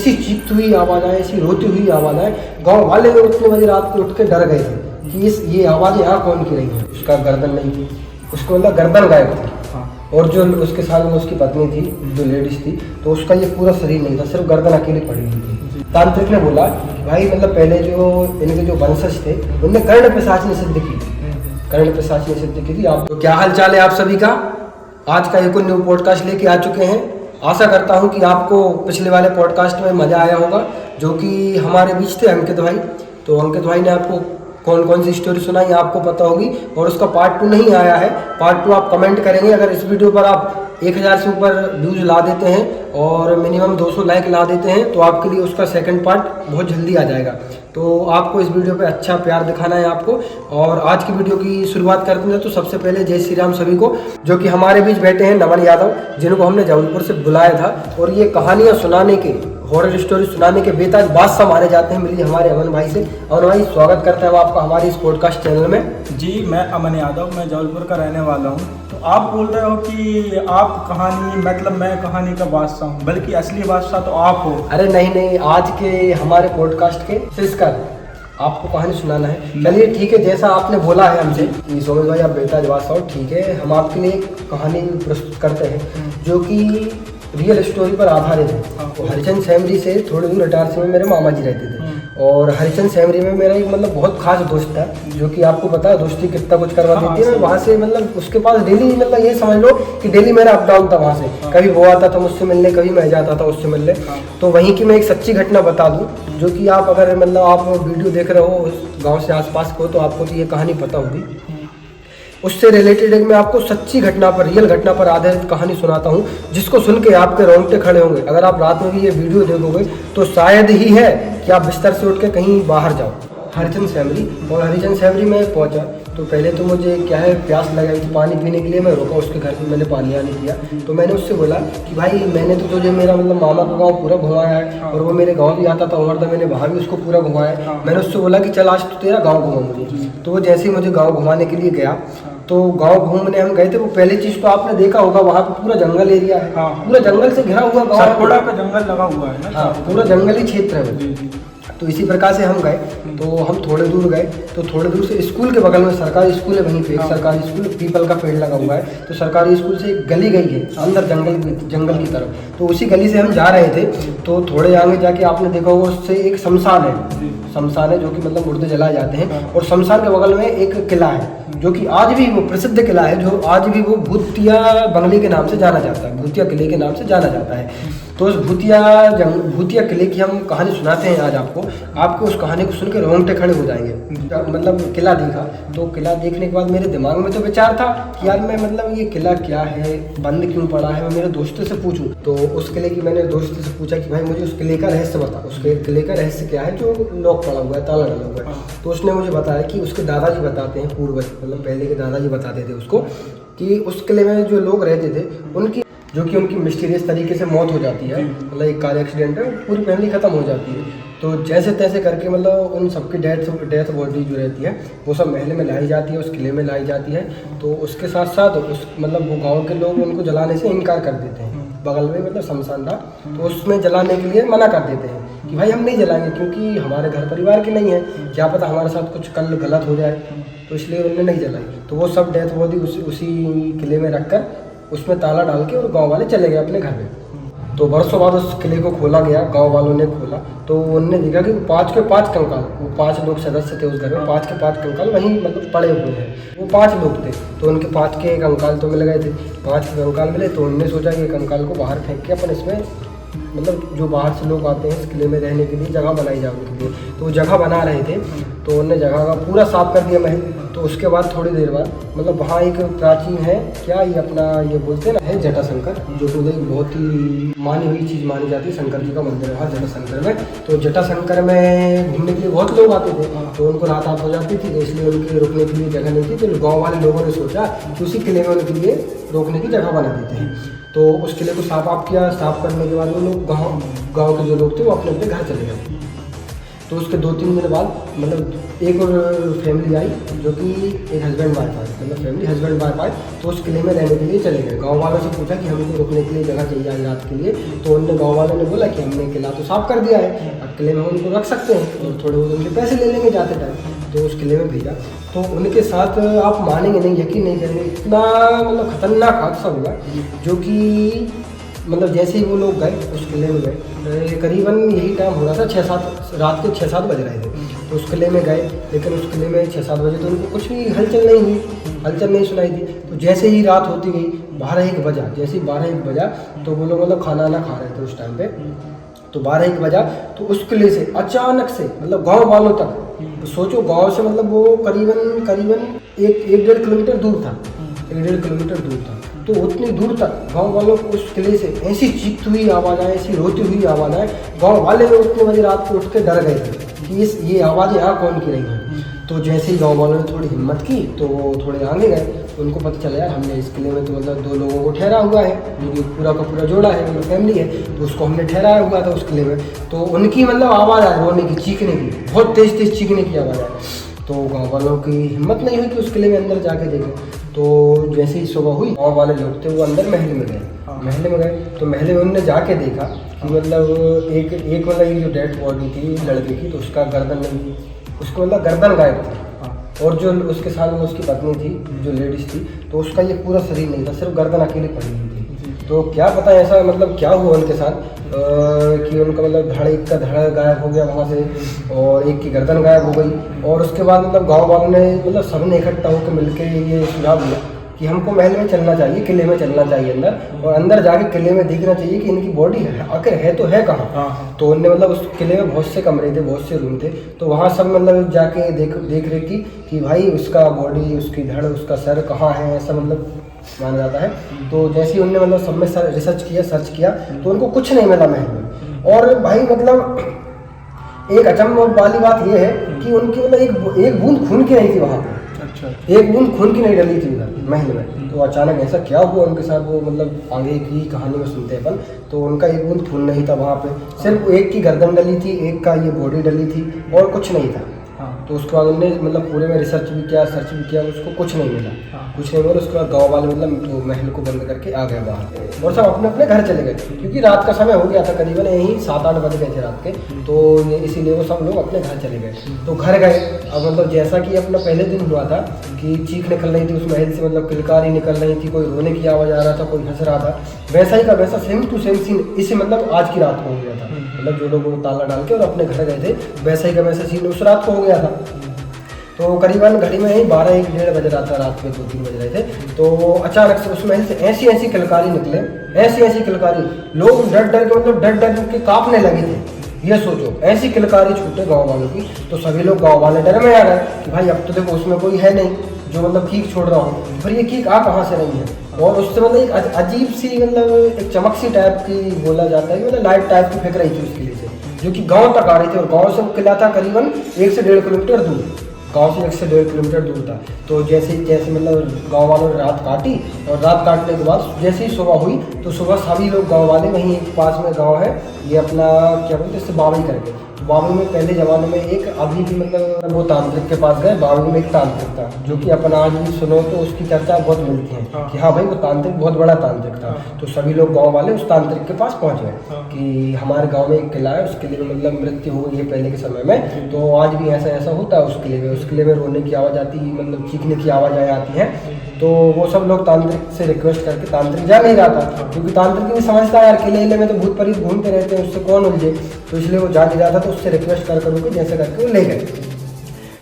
ऐसी चीखती हुई आवाज़ आए, ऐसी रोती हुई आवाज़ आए, गाँव वाले उतने बजे रात को उठ के डर गए थे कि ये आवाज़ें यहाँ कौन की रही है। उसका गर्दन नहीं थी, उसको मतलब गर्दन गायब थी। और जो उसके साथ में उसकी पत्नी थी, जो लेडीज थी, तो उसका ये पूरा शरीर नहीं था, सिर्फ गर्दन अकेली पड़ी हुई थी। तांत्रिक ने बोला कि भाई मतलब पहले जो इनके जो वंशज थे उनने कर्ण पिशाच ने सिद्ध की, कर्ण पिशाच ने सिद्ध की थी। आप तो क्या हाल चाल है आप सभी का। आज का एक न्यू पॉडकास्ट लेके आ चुके हैं। आशा करता हूं कि आपको पिछले वाले पॉडकास्ट में मज़ा आया होगा, जो कि हमारे बीच थे अंकित भाई। तो अंकित भाई ने आपको कौन कौन सी स्टोरी सुनाई आपको पता होगी, और उसका पार्ट 2 नहीं आया है। पार्ट 2 आप कमेंट करेंगे। अगर इस वीडियो पर आप 1000 से ऊपर व्यूज़ ला देते हैं और मिनिमम 200 लाइक ला देते हैं तो आपके लिए उसका सेकंड पार्ट बहुत जल्दी आ जाएगा। तो आपको इस वीडियो पे अच्छा प्यार दिखाना है आपको। और आज की वीडियो की शुरुआत करते हैं तो सबसे पहले जय श्री राम सभी को। जो कि हमारे बीच बैठे हैं नमन यादव, जिनको हमने जबलपुर से बुलाया था और ये कहानियाँ सुनाने के, हॉरर स्टोरी सुनाने के बेताज बादशाह माने जाते हैं। मिलिए हमारे अमन भाई से। अमन भाई स्वागत करते हैं आपका हमारे इस पॉडकास्ट चैनल में। जी मैं अमन यादव, मैं जबलपुर का रहने वाला हूँ। तो आप बोल रहे हो कि आप कहानी, मतलब मैं कहानी का बादशाह हूँ, बल्कि असली बादशाह तो आप हो। अरे नहीं, आज के हमारे पॉडकास्ट के शीर्षकर आपको कहानी सुनाना है। चलिए ठीक है, जैसा आपने बोला है हमसे कि सोमेश भाई आप बेताज बादशाह हो, ठीक है, हम आपके लिए एक कहानी प्रस्तुत करते हैं जो कि रियल स्टोरी पर आधारित है। तो हरिचंद सेमरी से थोड़ी दूर इटारसी में मेरे मामा जी रहते थे। और हरिचंद सेमरी में मेरा एक मतलब बहुत खास दोस्त था, जो कि आपको पता है दोस्ती कितना कुछ करवा देती है। वहाँ से मतलब उसके पास डेली, मतलब ये समझ लो कि डेली मेरा अप डाउन था वहाँ से। कभी वो आता था मुझसे मिलने, कभी मैं जाता था उससे मिलने। तो वहीं की मैं एक सच्ची घटना बता दूँ, जो कि आप अगर मतलब आप वीडियो देख रहे हो उस गाँव से आसपास को, तो आपको तो ये कहानी पता होगी। उससे रिलेटेड एक मैं आपको सच्ची घटना पर, रियल घटना पर आधारित कहानी सुनाता हूँ, जिसको सुन के आपके रोंगटे खड़े होंगे। अगर आप रात में भी ये वीडियो देखोगे तो शायद ही है कि आप बिस्तर से उठ के कहीं बाहर जाओ। हरिचंद सेमरी, और हरिचंद सेमरी में पहुंचा तो पहले तो मुझे क्या है प्यास लगाई थी पानी पीने के लिए। मैं रुका उसके घर पे, मैंने पानी आने किया। तो मैंने उससे बोला कि भाई मैंने तो तुझे मेरा मतलब मामा का गांव पूरा घुमाया है, और वो मेरे गांव भी आता था उमरदा, मैंने वहाँ भी उसको पूरा घुमाया है। मैंने उससे बोला कि चल आज तो तेरा गाँव घुमा मुझे। तो वो जैसे ही मुझे गाँव घुमाने के लिए गया, तो गांव घूमने हम गए थे। वो पहली चीज तो आपने देखा होगा, वहाँ पे पूरा जंगल एरिया है। पूरा जंगल से घिरा हुआ गाँव, सरकोड़ा का जंगल लगा हुआ है ना। पूरा जंगली क्षेत्र है वो। तो इसी प्रकार से हम गए। तो हम थोड़े दूर गए तो थोड़े दूर से स्कूल के बगल में सरकारी स्कूल है, वहीं पे एक सरकारी स्कूल, पीपल का पेड़ लगा हुआ है। तो सरकारी स्कूल से एक गली गई है अंदर जंगल की तरफ। तो उसी गली से हम जा रहे थे। तो थोड़े आगे जाके आपने देखा होगा उससे एक शमशान है जो कि मतलब मुर्दे जलाए जाते हैं। और शमशान के बगल में एक किला है, जो कि आज भी वो प्रसिद्ध किला है, जो आज भी वो भूतिया बंगले के नाम से जाना जाता है, भूतिया किले के नाम से जाना जाता है। तो उस भूतिया किले की हम कहानी सुनाते हैं आज आपको उस कहानी को सुन के रोंगटे खड़े हो जाएंगे। मतलब किला देखा, तो किला देखने के बाद मेरे दिमाग में तो विचार था कि यार मैं मतलब ये किला क्या है, बंद क्यों पड़ा है, मैं मेरे दोस्तों से पूछूं। तो उस किले की मैंने दोस्त से पूछा कि भाई मुझे उस किले का रहस्य बता, उस किले का रहस्य क्या है जो लॉक पड़ा हुआ है, ताला डाला हुआ है। तो उसने मुझे बताया कि उसके दादाजी बताते हैं, पूर्वज मतलब पहले के दादाजी बताते थे उसको, कि उस किले में जो लोग रहते थे उनकी मिस्टीरियस तरीके से मौत हो जाती है। मतलब एक कार एक्सीडेंट है, पूरी फैमिली खत्म हो जाती है। तो जैसे तैसे करके मतलब उन सबकी डेथ बॉडी जो रहती है वो सब महल में लाई जाती है, उस किले में लाई जाती है। तो उसके साथ साथ उस मतलब वो गांव के लोग उनको जलाने से इनकार कर देते हैं। बगल में मतलब शमशान था, तो उसमें जलाने के लिए मना कर देते हैं कि भाई हम नहीं जलाएंगे, क्योंकि हमारे घर परिवार की नहीं है, क्या पता हमारे साथ कुछ कल गलत हो जाए। तो इसलिए उन्होंने नहीं जलाई। तो वो सब डेथ बॉडी उसी किले में रखकर उसमें ताला डाल के और गांव वाले चले गए अपने घर में। तो बरसों बाद उस किले को खोला गया, गांव वालों ने खोला। तो उन्होंने देखा कि 5 के 5 कंकाल, वो 5 लोग सदस्य थे उस घर में, 5 के 5 कंकाल वहीं मतलब पड़े हुए हैं। वो 5 लोग थे, तो उनके 5 के कंकाल तो मिल गए थे। 5 के कंकाल मिले तो उन्होंने सोचा कि कंकाल को बाहर फेंक के अपन इसमें मतलब जो बाहर से लोग आते हैं इस किले में रहने के लिए जगह बनाई जाए उनके लिए। तो वो जगह बना रहे थे, तो उन्होंने जगह का पूरा साफ कर दिया महल। तो उसके बाद थोड़ी देर बाद मतलब वहाँ एक प्राचीन है, क्या ये अपना ये बोलते हैं ना, है जटाशंकर, जो कि बहुत ही मानी हुई चीज़ मानी जाती है। शंकर जी का मंदिर है वहाँ जटाशंकर में। तो जटाशंकर में घूमने के लिए बहुत लोग आते थे, तो उनको रात हो जाती थी, तो इसलिए उनके रुकने के लिए जगह नहीं थी। तो गाँव वाले लोगों ने सोचा कि उसी किले में उनके लिए रोकने की जगह बना देते हैं। तो उस किले को साफ किया। साफ करने के बाद वो लोग गाँव के जो लोग थे वो अपने अपने घर चले गए। तो उसके 2-3 दिन बाद मतलब एक और फैमिली आई, जो कि एक हस्बैंड वाइफ आई, मतलब फैमिली हस्बैंड वाइफ आई, तो उस किले में रहने के लिए चले गए। गाँव वालों से पूछा कि हमको रुकने के लिए जगह चाहिए आज रात के लिए, तो उनने गाँव वालों ने बोला कि हमने किला तो साफ कर दिया है, अब किले में उनको रख सकते हैं और थोड़े बहुत उनके पैसे ले लेंगे जाते टाइम। तो उस किले में भेजा, तो उनके साथ आप मानेंगे नहीं, यकीन नहीं करेंगे, इतना मतलब खतरनाक हादसा हुआ, जो कि मतलब जैसे ही वो लोग गए उस किले में गए, करीबन यही टाइम हो रहा था 6-7 रात के 6-7 बज रहे थे, तो उस किले में गए, लेकिन उस किले में 6-7 बजे तो उनको कुछ भी हलचल नहीं हुई, हलचल नहीं सुनाई दी। तो जैसे ही रात होती गई 12-1 बजा, जैसे ही 12-1 बजा, तो वो लोग मतलब खाना ना खा रहे थे उस टाइम पे, तो 12-1 बजा, तो उस किले से अचानक से मतलब गाँव वालों तक, तो सोचो गाँव से मतलब वो करीबन 1-1.5 किलोमीटर दूर था, 1-1.5 किलोमीटर दूर था, तो उतनी दूर तक गांव वालों को उस किले से ऐसी चीखती हुई आवाज़ आए, ऐसी रोती हुई आवाज़ आए, गांव वाले में उतने बजे रात को उठ के डर गए थे कि ये आवाज़ें यहाँ कौन की रही हैं। तो जैसे ही गांव वालों ने थोड़ी हिम्मत की तो थोड़े आगे गए, उनको पता चला यार हमने इस किले में तो मतलब 2 लोगों को ठहरा हुआ है, जो कि पूरा का पूरा जोड़ा है, मतलब फैमिली है, तो उसको हमने ठहराया हुआ था उस किले में। तो उनकी मतलब आवाज़ आई रोने की, चीखने की, बहुत तेज़ चीखने की आवाज़ आई। तो गाँव वालों की हिम्मत नहीं हुई कि उस किले में अंदर जाके देखें। तो जैसे ही सुबह हुई, गाँव वाले लोग थे वो अंदर महल में गए, महल में गए, तो महल में उन्होंने जाके देखा कि मतलब एक मतलब ये जो डेड बॉडी थी लड़के की, तो उसका गर्दन नहीं, उसको मतलब गर्दन गायब था, और जो उसके साथ में उसकी पत्नी थी जो लेडीज़ थी, तो उसका ये पूरा शरीर नहीं था, सिर्फ गर्दन अकेली पड़ी हुई थी। तो क्या पता ऐसा मतलब क्या हुआ उनके साथ कि उनका मतलब एक का धड़ गायब हो गया वहाँ से, और एक की गर्दन गायब हो गई। और उसके बाद मतलब गांव वालों ने मतलब सबने इकट्ठा होकर मिलकर ये सुझाव दिया कि हमको महल में चलना चाहिए, किले में चलना चाहिए अंदर, और अंदर जाके किले में देखना चाहिए कि इनकी बॉडी आखिर है तो है कहाँ। तो उनने मतलब उस किले में बहुत से कमरे थे, बहुत से रूम थे, तो वहाँ सब मतलब जाके देख रेख की कि भाई उसका बॉडी, उसकी धड़, उसका सर कहाँ है, ऐसा मतलब माना जाता है। तो जैसे ही उनने मतलब सब में रिसर्च किया, सर्च किया, तो उनको कुछ नहीं मिला महल में। और भाई मतलब एक अचंभे वाली बात यह है कि उनकी मतलब एक बूंद खून की नहीं थी वहाँ पे, अच्छा, एक बूंद खून की नहीं डली थी उधर महल में। तो अचानक ऐसा क्या हुआ उनके साथ, वो मतलब आगे की कहानी में सुनते हैं अपन। तो उनका एक बूंद खून नहीं था वहाँ पे, सिर्फ एक की गर्दन डली थी, एक का ये बॉडी डली थी, और कुछ नहीं था। तो उसके बाद उन्होंने मतलब पूरे में रिसर्च भी किया, सर्च भी किया, उसको कुछ नहीं मिला, कुछ नहीं मिला। उसके बाद गांव वाले मतलब महल को बंद करके आ गए बाहर, और सब अपने अपने घर चले गए, क्योंकि रात का समय हो गया था, करीबन यही 7-8 बज गए थे रात के। तो इसीलिए वो सब लोग अपने घर चले गए। तो घर गए, अब मतलब जैसा कि अपना पहले दिन हुआ था कि चीख निकल रही थी उस महल से, मतलब किलकारी निकल रही थी, कोई रोने की आवाज़ आ रहा था, कोई हंस रहा था, वैसा ही का वैसा सेम टू सेम सीन इसे मतलब आज की रात को हो गया था। मतलब जो लोग ताला डाल के और अपने घर गए थे, वैसा ही का वैसा सीन उस रात को हो गया था। तो करीबन घड़ी में ही 12-1-1:30 बज रहा था, रात में 2-3 बज रहे थे। तो अचानक से उस महल से ऐसी किलकारी निकले, ऐसी किलकारी, लोग डर के मतलब डर के कांपने लगे थे। ये सोचो, ऐसी किलकारी छूटे गांव वालों की, तो सभी लोग गांव वाले डर में आ गए कि भाई अब तो देखो उसमें कोई है नहीं जो मतलब कीक छोड़ रहा हो, फिर ये कीक आ कहाँ से रही है। और उससे मतलब एक अजीब सी मतलब एक चमक सी टाइप की बोला जाता है, मतलब लाइट टाइप की फेंक रही थी उस किले से, जो कि गाँव तक आ रही थी। और गाँव से वो किला था करीबन 1 से 1.5 किलोमीटर दूर, गांव से 1 से 1.5 किलोमीटर दूर था। तो जैसे मतलब गांव वालों ने रात काटी, और रात काटने के बाद जैसे ही सुबह हुई, तो सुबह सभी लोग गांव वाले, वहीं एक पास में गांव है ये अपना क्या बोलते हैं इससे, बावई करके। बावई में पहले ज़माने में एक अभी भी मतलब वो तांत्रिक के पास गए, बावई में एक तांत्रिक था, जो कि अपन आज भी सुनो तो उसकी चर्चा बहुत मिलती है कि हाँ भाई वो तांत्रिक बहुत बड़ा तांत्रिक था। तो सभी लोग गाँव वाले उस तांत्रिक के पास पहुँच गए कि हमारे गाँव में एक किला है, उस किले में मतलब मृत्यु हो गई है पहले के समय में, तो आज भी ऐसा होता है उस किले में रोने की आवाज़ आती है, मतलब चीखने की आवाज़ें आती हैं। तो वो सब लोग तांत्रिक से रिक्वेस्ट करके, तांत्रिक जा नहीं रहा था क्योंकि तांत्रिक भी समझता है यार किले में तो भूत प्रेत घूमते रहते हैं, उससे कौन उलझे, तो इसलिए वो जा नहीं रहा था। तो उससे रिक्वेस्ट कर जैसे करके वो ले गए।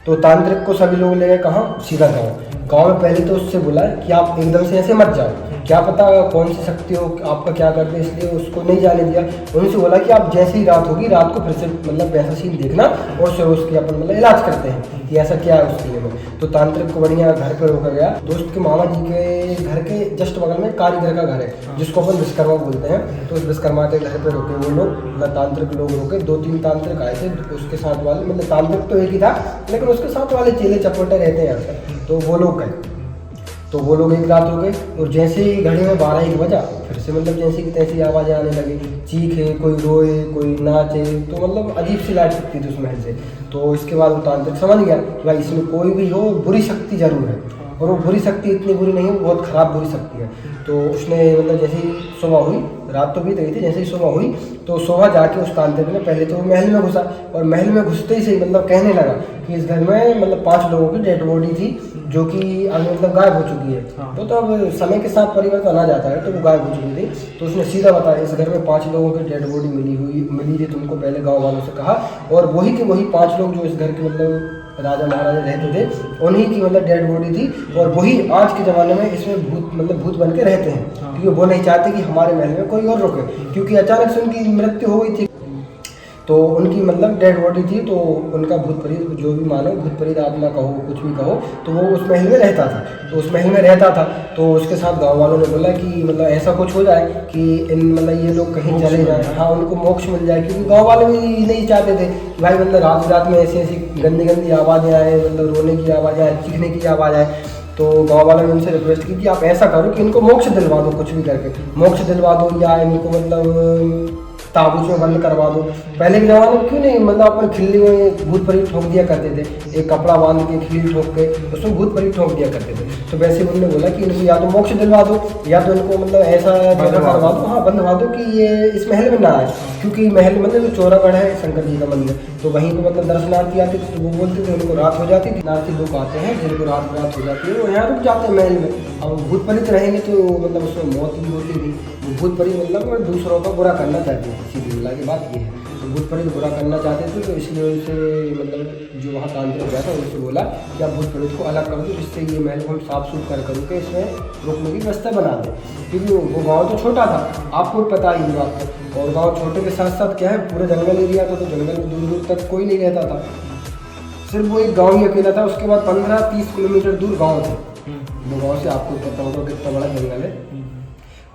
तो तांत्रिक को सभी लोग ले गए कहाँ, सीधा गाँव में। पहले तो उससे बोला कि आप एकदम से ऐसे मत जाओ, क्या पता कौन सी शक्ति हो आपका क्या करते, इसलिए उसको नहीं जाने दिया। उनसे बोला कि आप जैसे ही रात होगी, रात को फिर से मतलब वैसा सीन देखना, और फिर उसकी अपन मतलब इलाज करते हैं कि ऐसा क्या है उस किले में। तो तांत्रिक को बढ़िया घर पर रोका गया। दोस्त के मामा जी के घर के जस्ट बगल में कारीगर का घर है, जिसको अपन विश्वकर्मा बोलते हैं। तो उस विश्वकर्मा के घर पर रोके वो लोग, मतलब तांत्रिक लोग रोके। 2-3 तांत्रिक आए थे, उसके साथ वाले मतलब तांत्रिक तो एक ही था, लेकिन उसके साथ वाले चेले चपोटे रहते हैं यहाँ पर, तो वो लोग गए। तो वो लोग एक रात हो गए, और जैसे ही घड़ी में 12-1 बजा, फिर से मतलब जैसी की तैसी आवाज़ें आने लगी, चीखे, कोई रोए, कोई नाचे, तो मतलब अजीब सी लाइट सकती थी उस महल से। तो इसके बाद वो तांत्रिक समझ गया कि भाई इसमें कोई भी हो बुरी शक्ति जरूर है, और वो बुरी शक्ति इतनी बुरी नहीं है, बहुत ख़राब बुरी शक्ति है। तो उसने मतलब जैसे ही सुबह हुई, रात तो बीत गई थी, जैसे ही सुबह हुई तो सुबह जाके उस तांत्रिक ने पहले तो वो महल में घुसा, और महल में घुसते ही से मतलब कहने लगा कि इस घर में मतलब 5 लोगों की डेड बॉडी थी जो कि अभी मतलब गायब हो चुकी है। तो अब समय के साथ परिवर्तन आ जाता है, तो वो गायब हो चुकी थी। तो उसने सीधा बताया इस घर में 5 लोगों की डेड बॉडी मिली थी तुमको, पहले गाँव वालों से कहा, और वही के वही 5 लोग जो इस घर के मतलब राजा महाराजा रहते थे उन्हीं की मतलब डेड बॉडी थी, और वही आज के ज़माने में इसमें भूत बन के रहते हैं, क्योंकि वो नहीं चाहते कि हमारे महल में कोई और रुके, क्योंकि अचानक से उनकी मृत्यु हो गई थी। तो उनकी मतलब डेड बॉडी थी, तो उनका भूत प्रेत जो भी मानो, भूत प्रेत आत्मा कहो कुछ भी कहो, तो वो उस महल में रहता था। तो उस महल में रहता था, तो उसके साथ गांव वालों ने बोला कि मतलब ऐसा कुछ हो जाए कि इन मतलब ये लोग कहीं चले जाएं, हाँ उनको मोक्ष मिल जाए, क्योंकि गांव वाले भी नहीं चाहते थे कि भाई मतलब रात में ऐसी गंदी गंदी आवाज़ें आए, मतलब रोने की आवाज़ आए, चीखने की आवाज़ आए। तो गाँव वालों ने उनसे रिक्वेस्ट की कि आप ऐसा करो कि इनको मोक्ष दिलवा दो, कुछ भी करके मोक्ष दिलवा दो, या इनको मतलब ताबूत में बंद करवा दो। पहले के ज़माने में क्यों नहीं मतलब अपन खिल्ली में भूत प्रेत ठोक दिया करते थे, एक कपड़ा बांध के खील ठोक के उसमें भूत प्रेत ठोक दिया करते थे। तो वैसे उन्होंने बोला कि इनको या तो मोक्ष दिलवा दो, या तो इनको मतलब ऐसा जगह करवा दो, हाँ बंधवा दो कि ये इस महल में ना आए, क्योंकि महल मतलब जो चौरागढ़ है शंकर जी का मंदिर, तो वहीं पर मतलब दर्शनार्थी आते थे, तो वो बोलते थे उनको रात हो जाती थी, नार्थी लोग आते हैं जिनको रात हो जाती है वो यहाँ रुक जाते हैं महल में। अब भूत प्रेत रहेंगे तो मतलब उसमें मौत भी होती थी। भूत प्रेत मतलब दूसरों का बुरा करना चाहते थे, सीधी बोला की बात ये है। तो भूत प्रेत बुरा करना चाहते थे, तो इसलिए उनसे मतलब जो वहाँ तांत्रिक गया था उनसे बोला कि आप भूत प्रेत को अलग कर दो, जिससे ये महल को हम साफ सुथ कर इसमें रुकने की व्यवस्था बना दें, क्योंकि वो गाँव तो छोटा था, आपको पता ही बात है। और गाँव छोटे के साथ साथ क्या है, पूरे जंगल एरिया था, तो जंगल में दूर दूर तक कोई नहीं रहता था, सिर्फ वो एक गाँव ही अकेला था। उसके बाद 15-30 किलोमीटर दूर गाँव थे, वो गाँव से आपको पता होगा कितना बड़ा जंगल है।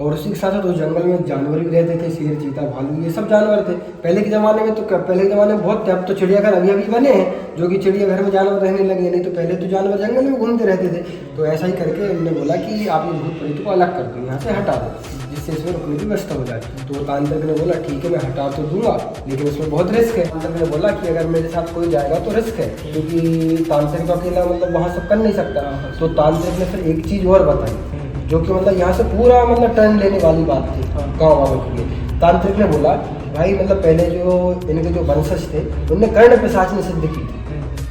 और उसी के साथ साथ उस जंगल में जानवर भी रहते थे, शेर, चीता, भालू, ये सब जानवर थे पहले के ज़माने में। तो पहले के ज़माने में बहुत थे, अब तो चिड़ियाघर अभी बने हैं जो कि चिड़ियाघर में जानवर रहने लगे, नहीं तो पहले तो जानवर जंगल में घूमते रहते थे। तो ऐसा ही करके उन्होंने बोला कि आप ये भूत प्रेत को अलग कर दो, यहाँ से हटा दो, जिससे इसमें रुकने की व्यवस्था हो जाए। तो तांत्रिक ने बोला ठीक है मैं हटा तो दूंगा, लेकिन इसमें बहुत रिस्क है। तांत्रिक ने बोला कि अगर मेरे साथ कोई जाएगा तो रिस्क है, क्योंकि तांत्रिक तो अकेला मतलब वहाँ सब कर नहीं सकता। तो तांत्रिक ने फिर एक चीज़ और बताई जो कि मतलब यहाँ से पूरा मतलब टर्न लेने वाली बात थी गाँव वालों के लिए। तांत्रिक ने बोला भाई मतलब पहले जो इनके जो वंशज थे उनने कर्ण पिशाचनी सिद्ध की थी,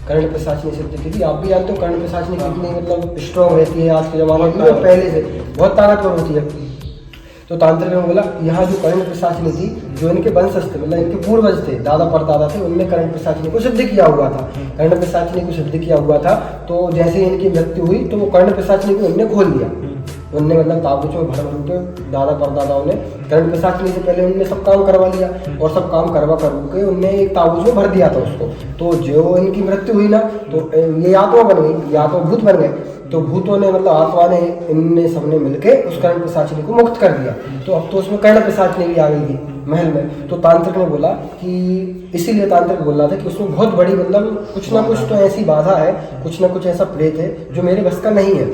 कर्ण पिशाचनी सिद्ध की थी। आप भी जानते हो कर्ण पिशाचनी कितनी मतलब स्ट्रॉन्ग रहती है आज के ज़माने में, पहले से बहुत ताकतवर होती है। तो तांत्रिक ने बोला यहाँ जो कर्ण पिशाचनी थी, जो इनके वंशज थे मतलब इनके पूर्वज थे, दादा परदादा थे, उनने कर्ण पिशाचनी को सिद्ध किया हुआ था, कर्ण पिशाचनी को सिद्ध किया हुआ था। तो जैसे इनकी मृत्यु हुई तो वो कर्ण पिशाचनी को उनने खोल दिया, उनने मतलब ताबूत में भर के दादा परदादाओं ने कर्ण पिशाचनी से पहले उनने सब काम करवा लिया, और सब काम करवा के उनने एक ताबूत में भर दिया था उसको। तो जो इनकी मृत्यु हुई ना, तो ये आत्मा बन गई, या तो भूत बन गए। तो भूतों ने मतलब आत्मा ने इनने सबने मिलके उस कर्ण पिशाचनी को मुक्त कर दिया। तो अब तो उसमें कर्ण पिशाचनी भी आ गई थी महल में। तो तांत्रिक ने बोला कि इसीलिए तांत्रिक बोल रहा था कि उसमें बहुत बड़ी मतलब कुछ ना कुछ तो ऐसी बाधा है, कुछ ना कुछ ऐसा प्रेत है जो मेरे बस का नहीं है।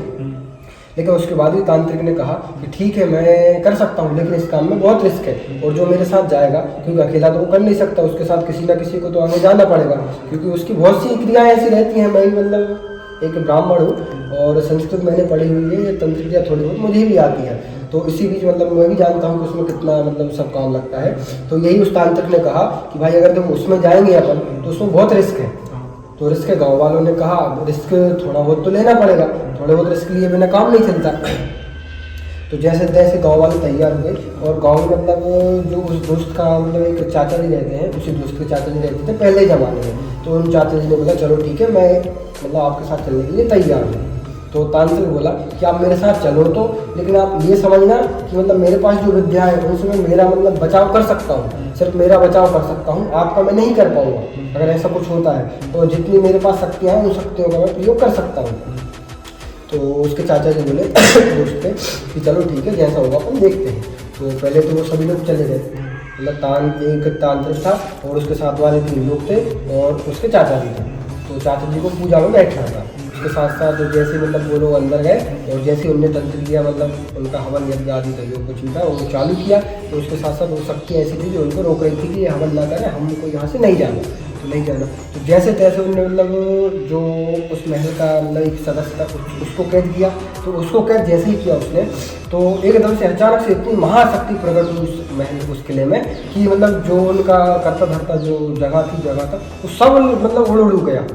लेकिन उसके बाद भी तांत्रिक ने कहा कि ठीक है मैं कर सकता हूँ, लेकिन इस काम में बहुत रिस्क है, और जो मेरे साथ जाएगा, क्योंकि अकेला तो वो कर नहीं सकता, उसके साथ किसी ना किसी को तो आगे जाना पड़ेगा, क्योंकि उसकी बहुत सी क्रियाएं ऐसी रहती हैं। मैं मतलब एक ब्राह्मण हूँ और संस्कृत मैंने पढ़ी हुई है, तंत्र क्रिया थोड़ी बहुत मुझे भी आती है, तो इसी बीच मतलब मैं भी जानता हूँ कि उसमें कितना मतलब सब काम लगता है। तो यही उस तांत्रिक ने कहा कि भाई अगर तुम उसमें जाएंगे अपन तो उसमें बहुत रिस्क है। तो रिस्क गाँव वालों ने कहा रिस्क थोड़ा बहुत तो लेना पड़ेगा, थोड़े बहुत रिस्क लिए बिना काम नहीं चलता। तो जैसे तैसे गाँव वाले तैयार हुए, और गाँव में मतलब जो उस दोस्त का मतलब एक चाचा जी रहते हैं, उसी दोस्त के चाचा जी रहते थे पहले ज़माने में। तो उन चाचा जी ने बोला चलो ठीक है मैं मतलब आपके साथ चलने के लिए तैयार हूँ। तो तांत्रिक बोला कि आप मेरे साथ चलो तो, लेकिन आप ये समझना कि मतलब मेरे पास जो विद्या है उनसे मैं मेरा मतलब बचाव कर सकता हूँ, सिर्फ मेरा बचाव कर सकता हूँ, आपका मैं नहीं कर पाऊँगा। अगर ऐसा कुछ होता है तो जितनी मेरे पास शक्तियाँ हैं उन शक्तियों का मैं प्रयोग कर सकता हूँ। तो उसके चाचा जी बोले दोस्त पे कि चलो ठीक है जैसा होगा अपन देखते हैं। तो पहले तो वो सभी लोग चले गए, मतलब एक तांत्रिक था और उसके साथ वाले 3 लोग थे और उसके चाचा जी थे। तो चाचा जी को पूजा में बैठना था, उसके साथ साथ जैसे मतलब वो लोग अंदर गए और जैसे उनने तंत्र लिया, मतलब उनका हवन यज्ञ आदि था जो कुछ भी था वो चालू किया, तो उसके साथ साथ वो शक्ति ऐसी थी जो उनको रोक रही थी कि ये हवन ना करें, हमको यहाँ से नहीं जाना, तो नहीं जाना। तो जैसे तैसे उन्होंने मतलब जो उस महल का मतलब एक सदस्य था उसको कैद किया। तो उसको कैद जैसे ही किया उसने, तो एकदम से अचानक से इतनी महाशक्ति प्रकट हुई उस महल उस किले में कि मतलब जो उनका करता धरता जो जगह था वो सब मतलब उड़ गया।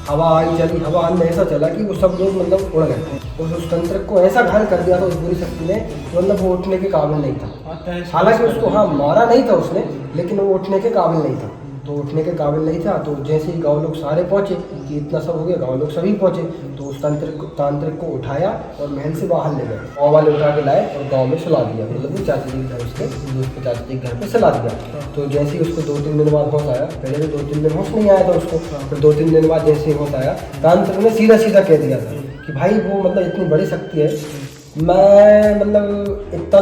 हवा आई चली, हवा अंदर ऐसा चला कि वो सब लोग मतलब उड़ गए। उस तंत्र को ऐसा घायल कर दिया था उस बुरी शक्ति ने, मतलब वो उठने के काबिल नहीं था। हालांकि उसको हाँ मारा नहीं था उसने, लेकिन वो उठने के काबिल नहीं था। तो उठने के काबिल नहीं था, तो जैसे ही गाँव लोग सारे पहुँचे कि इतना सब हो गया, गाँव लोग सभी पहुँचे, तो उस तांत्रिक को उठाया और महल से बाहर ले गए। गाँव वाले उठा के लाए और गाँव में सुला दिया, मतलब वो चाचा जी घर उसके दोस्त के चाचा जी घर पे सुला दिया। तो जैसे ही उसको 2-3 दिन बाद होश आया, पहले तो 2-3 दिन होश नहीं आया था उसको, फिर 2-3 दिन बाद जैसे ही होश आया, तांत्रिक ने सीधा कह दिया था कि भाई वो मतलब इतनी बड़ी शक्ति है, मैं मतलब इतना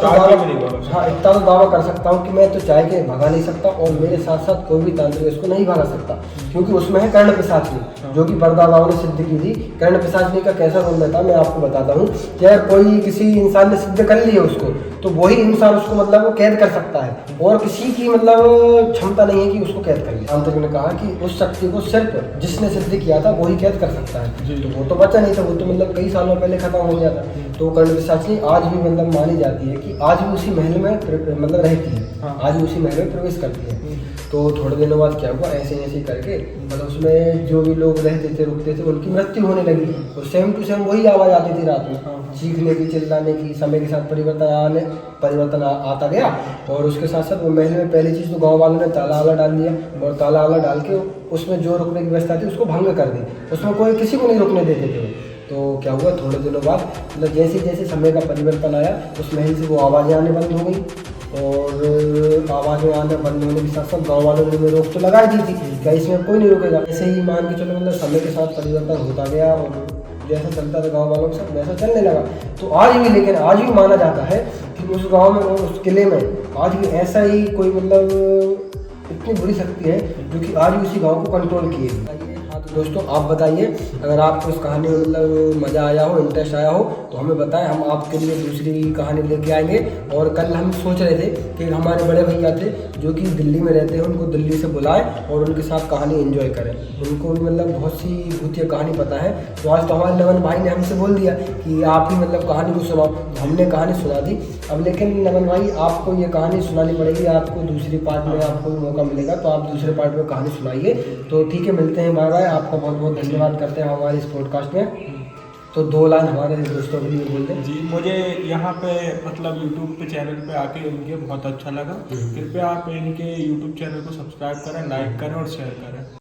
तो दावा कर सकता हूँ कि मैं तो चाह के भगा नहीं सकता और मेरे साथ साथ कोई भी तांत्रिक इसको नहीं भगा सकता, क्योंकि उसमें है कर्ण पिशाचनी जो कि परदादाओं ने सिद्ध की थी। कर्ण पिशाचनी का कैसा रोल रहता है मैं आपको बताता हूँ कि अगर कोई किसी इंसान ने सिद्ध कर ली है उसको, तो वही इंसान उसको मतलब वो कैद कर सकता है और किसी की मतलब क्षमता नहीं है कि उसको कैद कर ले। तांत्रिक ने कहा कि उस शक्ति को सिर्फ जिसने सिद्ध किया था वही कैद कर सकता है, तो वो तो बचा नहीं था, वो तो मतलब कई सालों पहले खत्म हो गया था। तो कर्ण पिशाचनी आज भी मतलब मानी जाती है कि आज भी उसी महल में मतलब रहती है, आज भी उसी महल में प्रवेश करती है। तो थोड़े दिनों बाद क्या हुआ, ऐसे करके मतलब उसमें जो भी लोग रहते थे रुकते थे उनकी मृत्यु होने लगी, और सेम टू सेम वही आवाज़ आती थी रात में, चीखने की, चिल्लाने की। समय के साथ परिवर्तन आता गया, और उसके साथ साथ वो महल में पहली चीज़ तो गाँव वालों ने ताला वाला डाल दिया, और ताला वाला डाल के उसमें जो रुकने की व्यवस्था थी उसको भंग कर दी, उसमें कोई किसी को नहीं रुकने देते थे। तो क्या हुआ, थोड़े दिनों बाद मतलब जैसे जैसे समय का परिवर्तन आया उस महल से वो आवाज़ें आने बंद हो गई, और आवाज़ें आने बंद होने के साथ साथ गाँव वालों ने रोक तो लगाई दी थी क्या इसमें कोई नहीं रुकेगा। ऐसे ही मान के चलो मतलब समय के साथ परिवर्तन होता गया और जैसा चलता था गाँव वालों के साथ वैसा चलने लगा। तो आज भी, लेकिन आज भी माना जाता है कि उस गाँव में और उस किले में आज भी ऐसा ही कोई मतलब इतनी बुरी शक्ति है जो कि आज भी उसी गाँव को कंट्रोल किए। हाँ तो दोस्तों आप बताइए, अगर आपको इस कहानी में मतलब मज़ा आया हो, इंटरेस्ट आया हो तो हमें बताएं, हम आपके लिए दूसरी कहानी लेके आएंगे। और कल हम सोच रहे थे कि हमारे बड़े भैया थे जो कि दिल्ली में रहते हैं, उनको दिल्ली से बुलाएं और उनके साथ कहानी एंजॉय करें। उनको भी मतलब बहुत सी भूतिया कहानी पता है, तो आज तो हमारे नमन भाई ने हमसे बोल दिया कि आप ही मतलब कहानी को सुनाओ, तो हमने कहानी सुना दी। अब लेकिन नमन भाई आपको ये कहानी सुनानी पड़ेगी, आपको दूसरी पार्ट में आपको मौका मिलेगा तो आप दूसरे पार्ट में कहानी सुनाइए। तो ठीक है, मिलते हैं, बाय बाय। आपका बहुत बहुत धन्यवाद करते हैं हमारे इस पॉडकास्ट में। तो 2 लाइन हमारे दोस्तों के लिए बोल दें। जी, मुझे यहाँ पे मतलब यूट्यूब पे चैनल पे आके इनके बहुत अच्छा लगा। कृपया आप इनके यूट्यूब चैनल को सब्सक्राइब करें, लाइक करें और शेयर करें।